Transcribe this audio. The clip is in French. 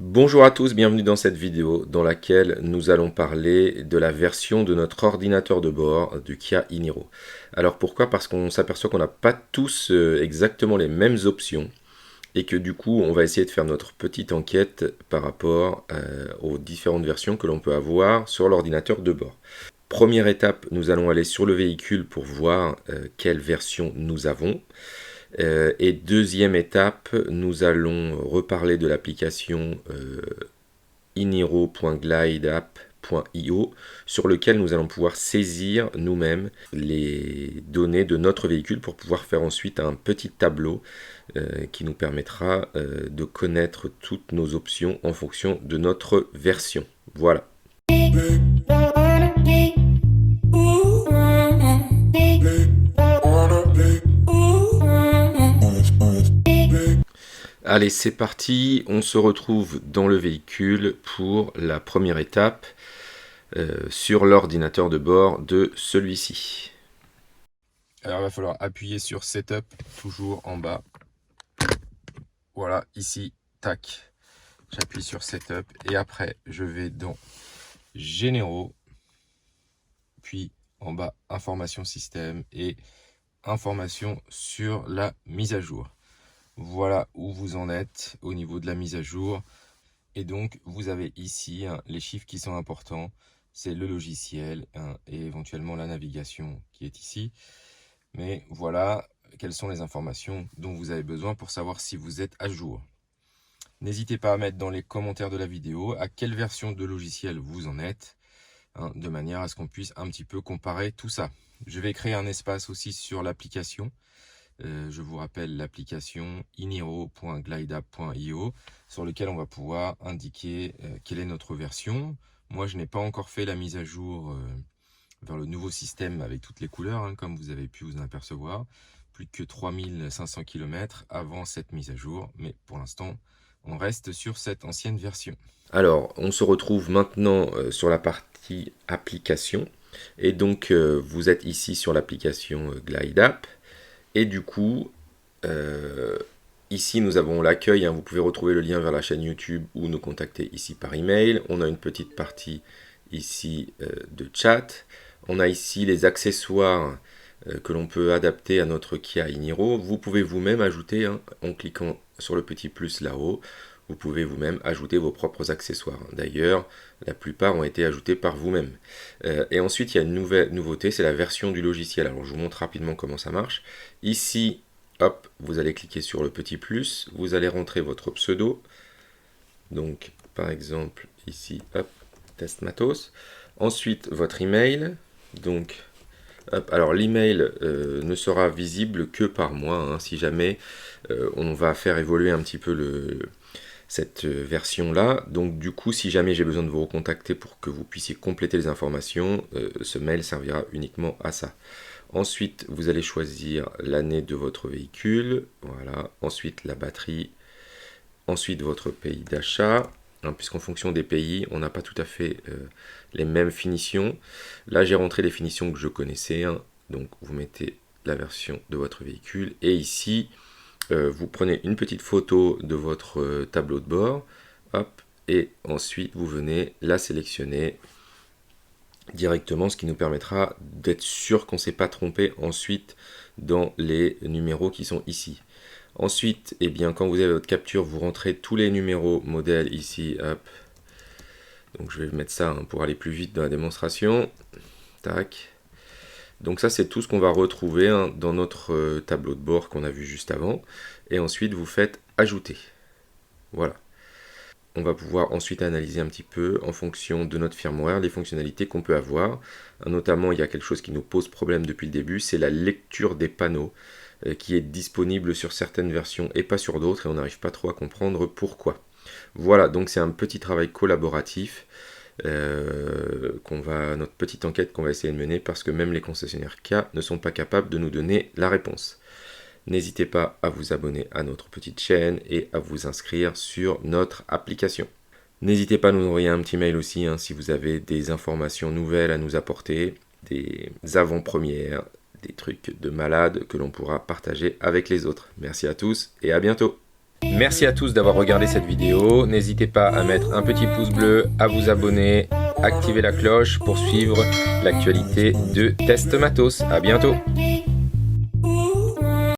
Bonjour à tous, bienvenue dans cette vidéo dans laquelle nous allons parler de la version de notre ordinateur de bord du Kia e-Niro. Alors pourquoi? Parce qu'on s'aperçoit qu'on n'a pas tous exactement les mêmes options et que du coup on va essayer de faire notre petite enquête par rapport aux différentes versions que l'on peut avoir sur l'ordinateur de bord. Première étape, nous allons aller sur le véhicule pour voir quelle version nous avons. Et deuxième étape, nous allons reparler de l'application iniro.glideapp.io sur lequel nous allons pouvoir saisir nous-mêmes les données de notre véhicule pour pouvoir faire ensuite un petit tableau qui nous permettra de connaître toutes nos options en fonction de notre version. Voilà. Allez, c'est parti, on se retrouve dans le véhicule pour la première étape sur l'ordinateur de bord de celui-ci. Alors il va falloir appuyer sur Setup, toujours en bas. Voilà, ici, tac, j'appuie sur Setup et après je vais dans Généraux, puis en bas, Information système et Information sur la mise à jour. Voilà où vous en êtes au niveau de la mise à jour. Et donc, vous avez ici les chiffres qui sont importants. C'est le logiciel et éventuellement la navigation qui est ici. Mais voilà quelles sont les informations dont vous avez besoin pour savoir si vous êtes à jour. N'hésitez pas à mettre dans les commentaires de la vidéo à quelle version de logiciel vous en êtes, de manière à ce qu'on puisse un petit peu comparer tout ça. Je vais créer un espace aussi sur l'application. Je vous rappelle l'application iniro.glideapp.io sur lequel on va pouvoir indiquer quelle est notre version. Moi, je n'ai pas encore fait la mise à jour vers le nouveau système avec toutes les couleurs, comme vous avez pu vous en apercevoir. Plus que 3500 km avant cette mise à jour, mais pour l'instant, on reste sur cette ancienne version. Alors, on se retrouve maintenant sur la partie application. Et donc, vous êtes ici sur l'application GlideApp. Et du coup, ici nous avons l'accueil, vous pouvez retrouver le lien vers la chaîne YouTube ou nous contacter ici par email. On a une petite partie ici de chat. On a ici les accessoires que l'on peut adapter à notre Kia e-Niro. Vous pouvez vous-même ajouter, en cliquant sur le petit plus là-haut, vous pouvez vous-même ajouter vos propres accessoires. D'ailleurs, la plupart ont été ajoutés par vous-même. Et ensuite, il y a une nouveauté, c'est la version du logiciel. Alors, je vous montre rapidement comment ça marche. Ici, hop, vous allez cliquer sur le petit plus, vous allez rentrer votre pseudo. Donc, par exemple, ici, hop, test matos. Ensuite, votre email. Donc, hop, alors l'email ne sera visible que par moi, si jamais on va faire évoluer un petit peu cette version-là. Donc du coup, si jamais j'ai besoin de vous recontacter pour que vous puissiez compléter les informations, ce mail servira uniquement à ça. Ensuite, vous allez choisir l'année de votre véhicule. Voilà. Ensuite, la batterie. Ensuite, votre pays d'achat. Puisqu'en fonction des pays, on n'a pas tout à fait les mêmes finitions. Là, j'ai rentré les finitions que je connaissais. Donc, vous mettez la version de votre véhicule. Et ici, vous prenez une petite photo de votre tableau de bord, hop, et ensuite vous venez la sélectionner directement, ce qui nous permettra d'être sûr qu'on ne s'est pas trompé ensuite dans les numéros qui sont ici. Ensuite, eh bien, quand vous avez votre capture, vous rentrez tous les numéros modèles ici, hop. Donc je vais mettre ça pour aller plus vite dans la démonstration. Tac. Donc ça, c'est tout ce qu'on va retrouver dans notre tableau de bord qu'on a vu juste avant. Et ensuite, vous faites ajouter. Voilà. On va pouvoir ensuite analyser un petit peu en fonction de notre firmware les fonctionnalités qu'on peut avoir. Notamment, il y a quelque chose qui nous pose problème depuis le début, c'est la lecture des panneaux qui est disponible sur certaines versions et pas sur d'autres, et on n'arrive pas trop à comprendre pourquoi. Voilà, donc c'est un petit travail collaboratif. Notre petite enquête qu'on va essayer de mener parce que même les concessionnaires Kia ne sont pas capables de nous donner la réponse. N'hésitez pas à vous abonner à notre petite chaîne et à vous inscrire sur notre application. N'hésitez pas à nous envoyer un petit mail aussi si vous avez des informations nouvelles à nous apporter, des avant-premières, des trucs de malade que l'on pourra partager avec les autres. Merci à tous et à bientôt. Merci à tous d'avoir regardé cette vidéo. N'hésitez pas à mettre un petit pouce bleu, à vous abonner, activer la cloche pour suivre l'actualité de Test Matos. À bientôt.